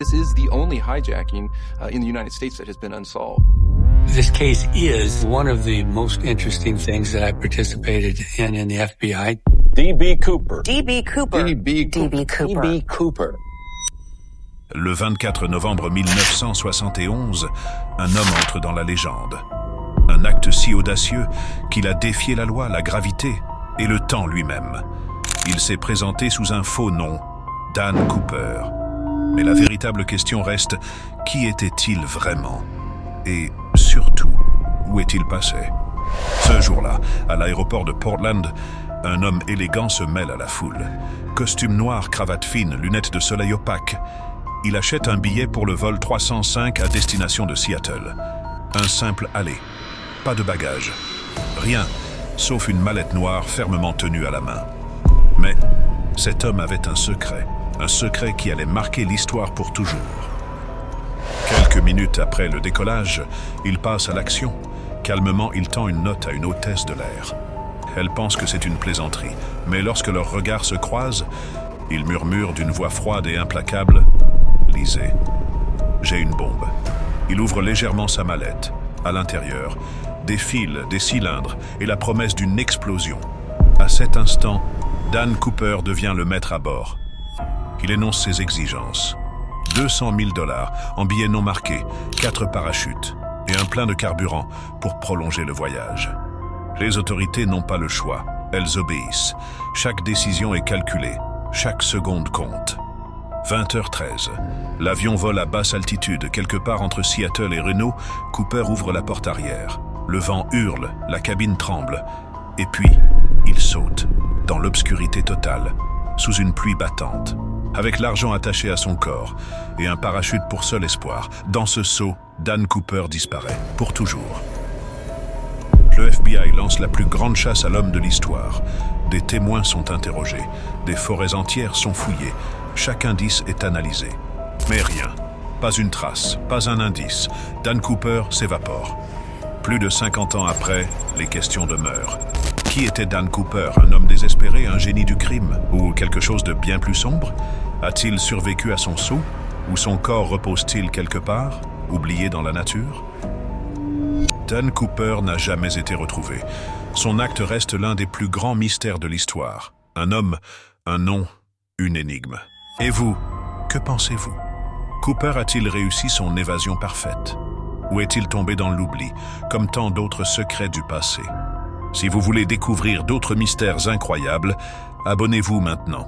This is the only hijacking in the United States that has been unsolved. This case is one of the most interesting things that I participated in the FBI. D.B. Cooper. D.B. Cooper. D.B. D.B. Cooper. D.B. Cooper. Le 24 novembre 1971, un homme entre dans la légende. Un acte si audacieux qu'il a défié la loi, la gravité et le temps lui-même. Il s'est présenté sous un faux nom, Dan Cooper. Mais la véritable question reste, qui était-il vraiment? Et surtout, où est-il passé? Ce jour-là, à l'aéroport de Portland, un homme élégant se mêle à la foule. Costume noir, cravate fine, lunettes de soleil opaque. Il achète un billet pour le vol 305 à destination de Seattle. Un simple aller. Pas de bagages. Rien, sauf une mallette noire fermement tenue à la main. Mais cet homme avait un secret qui allait marquer l'histoire pour toujours. Quelques minutes après le décollage, il passe à l'action. Calmement, il tend une note à une hôtesse de l'air. Elle pense que c'est une plaisanterie, mais lorsque leurs regards se croisent, il murmure d'une voix froide et implacable « Lisez, j'ai une bombe ». Il ouvre légèrement sa mallette. À l'intérieur, des fils, des cylindres et la promesse d'une explosion. À cet instant, Dan Cooper devient le maître à bord. Il énonce ses exigences. 200 000 $ en billets non marqués, 4 parachutes et un plein de carburant pour prolonger le voyage. Les autorités n'ont pas le choix, elles obéissent. Chaque décision est calculée, chaque seconde compte. 20h13, l'avion vole à basse altitude, quelque part entre Seattle et Reno. Cooper ouvre la porte arrière. Le vent hurle, la cabine tremble. Et puis, il saute, dans l'obscurité totale, sous une pluie battante. Avec l'argent attaché à son corps et un parachute pour seul espoir, dans ce saut, Dan Cooper disparaît, pour toujours. Le FBI lance la plus grande chasse à l'homme de l'histoire. Des témoins sont interrogés, des forêts entières sont fouillées, chaque indice est analysé. Mais rien, pas une trace, pas un indice. Dan Cooper s'évapore. Plus de 50 ans après, les questions demeurent. Qui était Dan Cooper? Un homme désespéré, un génie du crime? Ou quelque chose de bien plus sombre? A-t-il survécu à son saut? Ou son corps repose-t-il quelque part, oublié dans la nature? Dan Cooper n'a jamais été retrouvé. Son acte reste l'un des plus grands mystères de l'histoire. Un homme, un nom, une énigme. Et vous, que pensez-vous? Cooper a-t-il réussi son évasion parfaite? Ou est-il tombé dans l'oubli, comme tant d'autres secrets du passé? Si vous voulez découvrir d'autres mystères incroyables, abonnez-vous maintenant.